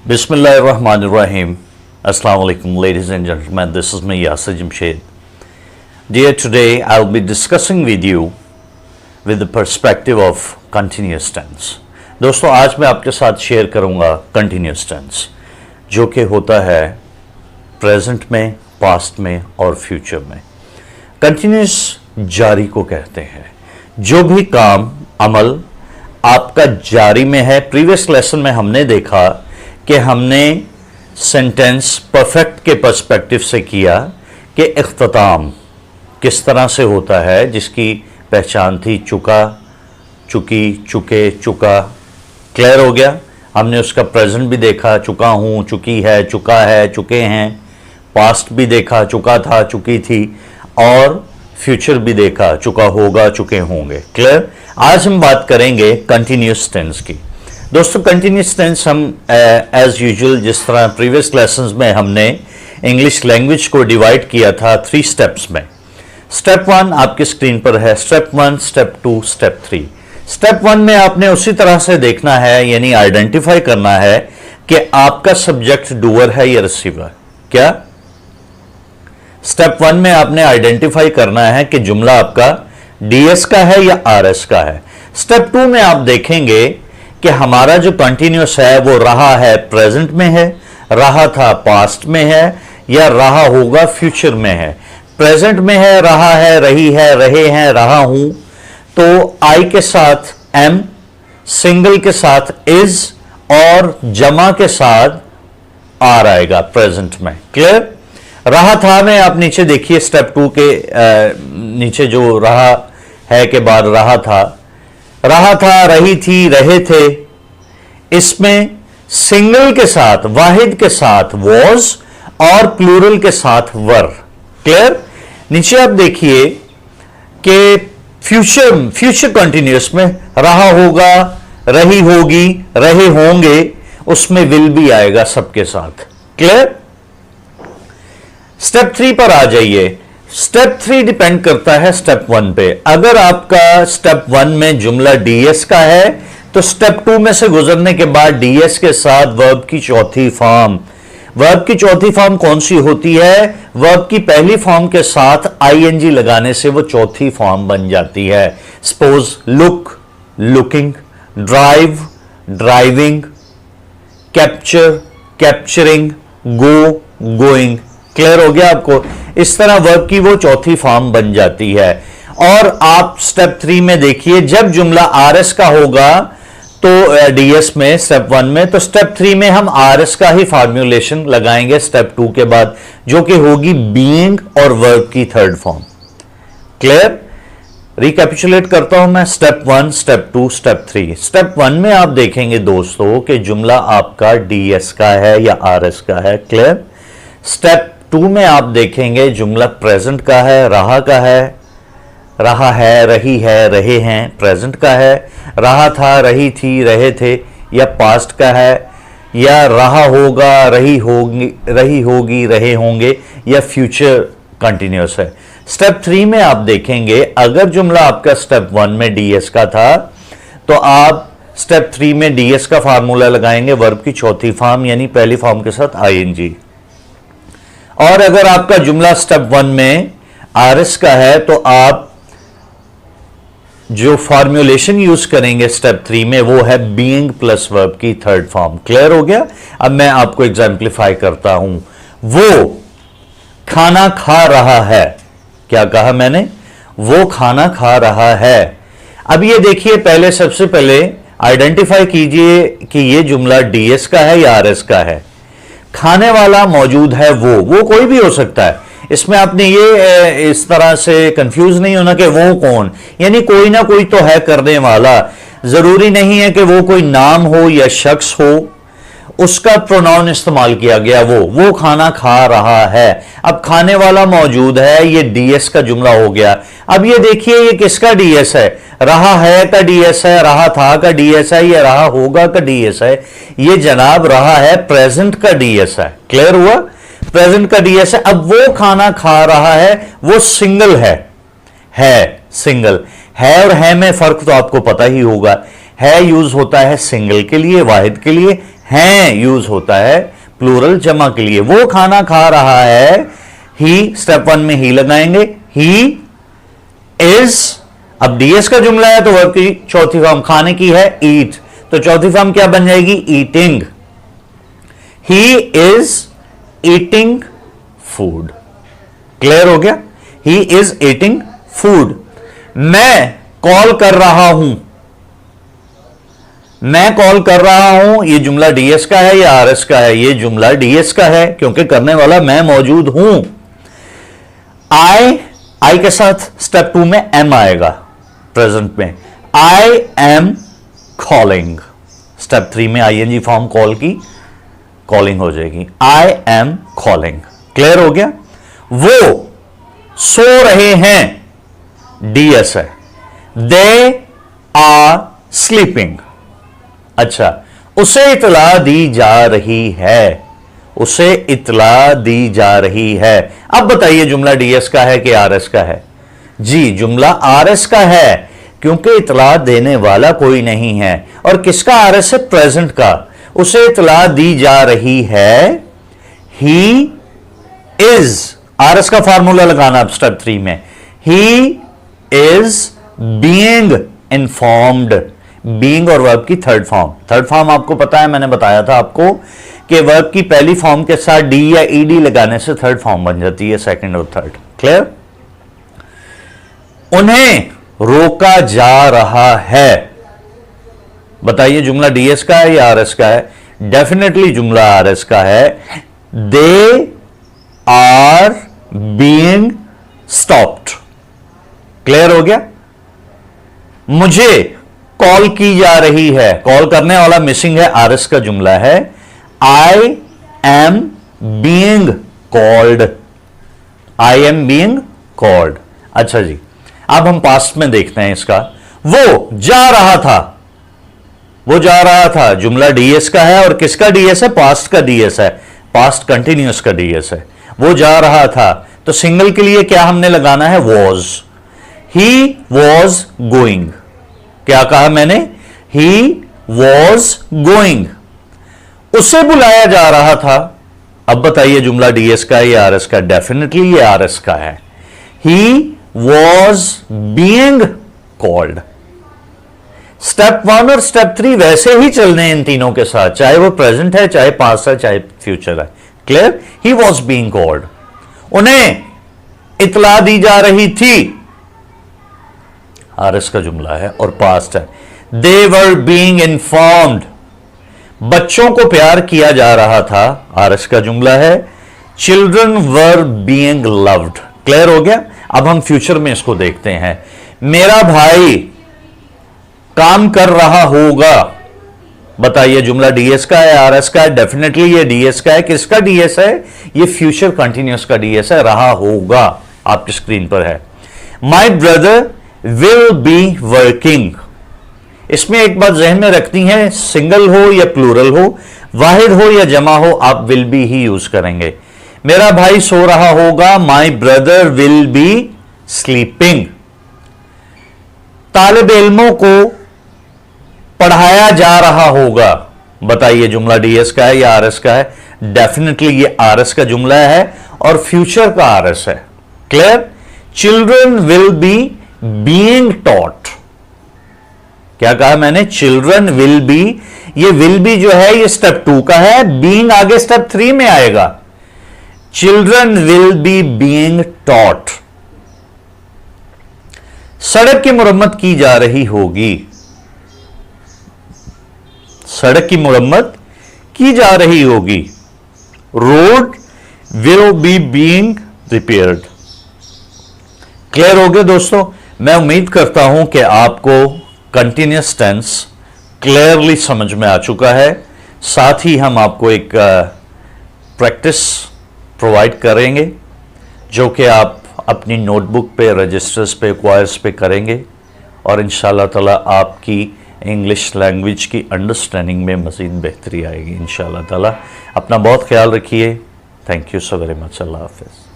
Bismillahirrahmanirrahim. Assalamu alaikum, ladies and gentlemen. This is me, Yasir Jamshed. Dear, today I'll be discussing with you with the perspective of continuous tense. दोस्तों, आज मैं आपके साथ share करूंगा continuous tense, जो कि होता है प्रेजेंट में, पास्ट में और फ्यूचर में. कंटिन्यूस जारी को कहते हैं. जो भी काम, अमल आपका जारी में है. प्रीवियस लेसन में हमने देखा कि हमने सेंटेंस परफेक्ट के पर्सपेक्टिव से किया कि इख्तिताम किस तरह से होता है, जिसकी पहचान थी चुका, चुकी, चुके, चुका. क्लियर हो गया. हमने उसका प्रेजेंट भी देखा, चुका हूँ, चुकी है, चुका है, चुके हैं. पास्ट भी देखा, चुका था, चुकी थी. और फ्यूचर भी देखा, चुका होगा, चुके होंगे. क्लियर. आज हम बात करेंगे कंटिन्यूस टेंस की. दोस्तों, कंटिन्यूस टेंस हम एज यूजुअल जिस तरह प्रीवियस लेसन्स में हमने इंग्लिश लैंग्वेज को डिवाइड किया था 3 स्टेप्स में. स्टेप 1 आपकी स्क्रीन पर है. Step 1, step 2, step 3. स्टेप 1 में आपने उसी तरह से देखना है, यानी आइडेंटिफाई करना है कि आपका सब्जेक्ट डूअर है या रिसीवर. क्या स्टेप 1 में आपने आइडेंटिफाई करना है कि जुमला आपका डीएस का है या आरएस का है. स्टेप 2 में आप देखेंगे कि हमारा जो कंटिन्यूस है वो रहा है प्रेजेंट में है, रहा था पास्ट में है, या रहा होगा फ्यूचर में है. प्रेजेंट में है, रहा है, रही है, रहे हैं, रहा हूं, तो आई के साथ एम, सिंगल के साथ इज और जमा के साथ आर आएगा प्रेजेंट में. क्लियर. रहा था में आप नीचे देखिए स्टेप 2 के नीचे जो रहा है के बाद रहा था, रही थी, रहे थे. इसमें सिंगल के साथ, वाहिद के साथ वॉज और प्लूरल के साथ वर. क्लियर. नीचे आप देखिए कि फ्यूचर कंटिन्यूअस में रहा होगा, रही होगी, रहे होंगे, उसमें विल भी आएगा सबके साथ. क्लियर. स्टेप 3 पर आ जाइए. स्टेप 3 डिपेंड करता है स्टेप 1 पे. अगर आपका स्टेप 1 में जुमला डीएस का है तो स्टेप 2 में से गुजरने के बाद डीएस के साथ वर्ब की चौथी फॉर्म. वर्ब की चौथी फॉर्म कौन सी होती है? वर्ब की पहली फॉर्म के साथ आईएनजी लगाने से वो चौथी फॉर्म बन जाती है. Suppose look, looking, drive, driving, capture, capturing, go, going. Clear हो गया आपको. इस तरह वर्ब की वो चौथी फॉर्म बन जाती है. और आप स्टेप 3 में देखिए, जब जुमला आरएस का होगा तो डीएस में स्टेप 1 में, तो स्टेप 3 में हम आरएस का ही फॉर्म्यूलेशन लगाएंगे स्टेप 2 के बाद, जो कि होगी बीइंग और वर्ब की थर्ड फॉर्म. क्लियर. रिकैपिचुलेट करता हूं मैं. Step 1, step 2, step 3. स्टेप 1 में आप देखेंगे दोस्तों कि जुमला आपका डीएस का है या आरएस का है. क्लियर. स्टेप 2 में आप देखेंगे जुमला प्रेजेंट का है, रहा का है, रहा है, रही है, रहे हैं, प्रेजेंट का है. रहा था, रही थी, रहे थे, या पास्ट का है, या रहा होगा, रही होगी, रहे होंगे, या फ्यूचर कंटिन्यूअस है. स्टेप 3 में आप देखेंगे अगर जुमला आपका स्टेप 1 में डीएस का था तो आप स्टेप 3 में डीएस का फार्मूला लगाएंगे वर्ब की चौथी फॉर्म, यानी पहली फॉर्म के साथ आईएनजी. और अगर आपका जुमला स्टेप 1 में आरएस का है तो आप जो फॉर्म्यूलेशन यूज करेंगे स्टेप 3 में वो है बीइंग प्लस वर्ब की थर्ड फॉर्म. क्लियर हो गया. अब मैं आपको एग्जाम्प्लीफाई करता हूं. वो खाना खा रहा है. क्या कहा मैंने? वो खाना खा रहा है. अब ये देखिए, पहले सबसे पहले आइडेंटिफाई कीजिए कि ये जुमला डीएस का है या आरएस का है. खाने वाला मौजूद है, वो कोई भी हो सकता है. इसमें आपने ये इस तरह से कंफ्यूज नहीं होना कि वो कौन, यानी कोई ना कोई तो है करने वाला. जरूरी नहीं है कि वो कोई नाम हो या शख्स हो. उसका प्रोनाउन इस्तेमाल किया गया वो खाना खा रहा है. अब खाने वाला मौजूद है, ये डीएस का जुमला हो गया. अब ये देखिए ये किसका डीएस है? रहा है का डीएस है, रहा था का डीएस है, या रहा होगा का डीएस है. ये जनाब रहा है प्रेजेंट का डीएस है. क्लियर हुआ. प्रेजेंट का डीएस है. अब वो खाना खा रहा है, वो सिंगल है सिंगल है. और है में फर्क तो आपको पता ही होगा. है यूज होता है सिंगल के लिए, वाहिद के लिए. हैं यूज होता है प्लूरल जमा के लिए। वो खाना खा रहा है, ही, स्टेप 1 में ही लगाएंगे, ही इज। अब डीएस का जुमला है तो वर्ब की चौथी फॉर्म खाने की है, ईट, तो चौथी फॉर्म क्या बन जाएगी, eating. He is eating food. Clear हो गया, ही इज ईटिंग फूड। मैं कॉल कर रहा हूं, मैं कॉल कर रहा हूं, ये जुमला डीएस का है या आरएस का है, ये जुमला डीएस का है क्योंकि करने वाला मैं मौजूद हूं। आई के साथ स्टेप 2 में एम आएगा प्रेजेंट में, आई एम कॉलिंग। स्टेप 3 में आईएनजी फॉर्म कॉल की कॉलिंग हो जाएगी, आई एम कॉलिंग। क्लियर हो गया। वो सो रहे हैं, डीएस है, दे आर स्लीपिंग। अच्छा, उसे इतला दी जा रही है, उसे इतला दी जा रही है। अब बताइए जुमला डीएस का है कि आरएस का है? जी, जुमला आरएस का है क्योंकि इतला देने वाला कोई नहीं है। और किसका आरएस है? प्रेजेंट का। उसे इतला दी जा रही है, ही इज। आरएस का फार्मूला लगाना अब स्टेप 3 में, he is being informed. Being और वर्ब की थर्ड फॉर्म, थर्ड फॉर्म आपको पता है, मैंने बताया था आपको कि वर्ब की पहली फॉर्म के साथ डी या ईडी लगाने से थर्ड फॉर्म बन जाती है, सेकंड और थर्ड। क्लियर। उन्हें रोका जा रहा है, बताइए जुमला डीएस का है या आरएस का है? डेफिनेटली जुमला आरएस का है। They are being stopped. Clear हो गया। मुझे कॉल की जा रही है, कॉल करने वाला मिसिंग है, आरएस का जुमला है। I am being called, I am being called. अच्छा जी, अब हम पास्ट में देखते हैं इसका। वो जा रहा था, वो जा रहा था, जुमला डीएस का है। और किसका डीएस है? पास्ट का डीएस है, पास्ट कंटिन्यूअस का डीएस है। वो जा रहा था, तो सिंगल के लिए क्या हमने लगाना है? वॉज। He was going. क्या कहा मैंने? He was going. उसे बुलाया जा रहा था। अब बताइए जुमला डीएस का या आरएस का? डेफिनेटली ये आरएस का है। He was being called. Step 1 और स्टेप 3 वैसे ही चलने इन तीनों के साथ, चाहे वो प्रेजेंट है, चाहे पास्ट है, चाहे फ्यूचर है। Clear. He was being called. उन्हें इतला दी जा रही थी, आरएस का जुमला है और पास्ट है। दे वर बीइंग इन्फॉर्म्ड। बच्चों को प्यार किया जा रहा था, आरएस का जुमला है। Children were being loved. Clear हो गया। अब हम फ्यूचर में इसको देखते हैं। मेरा भाई काम कर रहा होगा, बताइए जुमला डीएस का है, आरएस का है? डेफिनेटली ये डीएस का है। किसका डीएस है? ये फ्यूचर कंटिन्यूअस का डीएस है, रहा होगा, आपकी स्क्रीन पर है। माई ब्रदर विल बी वर्किंग। इसमें एक बात जहन में रखनी है, सिंगल हो या प्लूरल हो, वाहिद हो या जमा हो, आप विल बी ही यूज करेंगे। मेरा भाई सो रहा होगा, my brother will be sleeping. तालिब इल्मों को पढ़ाया जा रहा होगा, बताइए जुमला डीएस का है या आरएस का है? डेफिनेटली ये आरएस का जुमला है और फ्यूचर का आरएस है। Clear. Children will be being taught. क्या कहा मैंने? Children will be. ये विल बी जो है ये स्टेप 2 का है, बीइंग आगे स्टेप 3 में आएगा। Children will be being taught. सड़क की मुरम्मत की जा रही होगी, सड़क की मुरम्मत की जा रही होगी। Road will be being repaired. Clear हो गया दोस्तों। मैं उम्मीद करता हूं कि आपको कंटिन्यूअस टेंस क्लियरली समझ में आ चुका है। साथ ही हम आपको एक प्रैक्टिस प्रोवाइड करेंगे जो कि आप अपनी नोटबुक पे, रजिस्टर्स पे, क्वायर्स पे करेंगे और इंशाल्लाह ताला आपकी इंग्लिश लैंग्वेज की अंडरस्टैंडिंग में मज़ीद बेहतरी आएगी इंशाल्लाह ताला। अपना बहुत ख्याल रखिए। Thank you so very much. अल्लाह हाफिज़।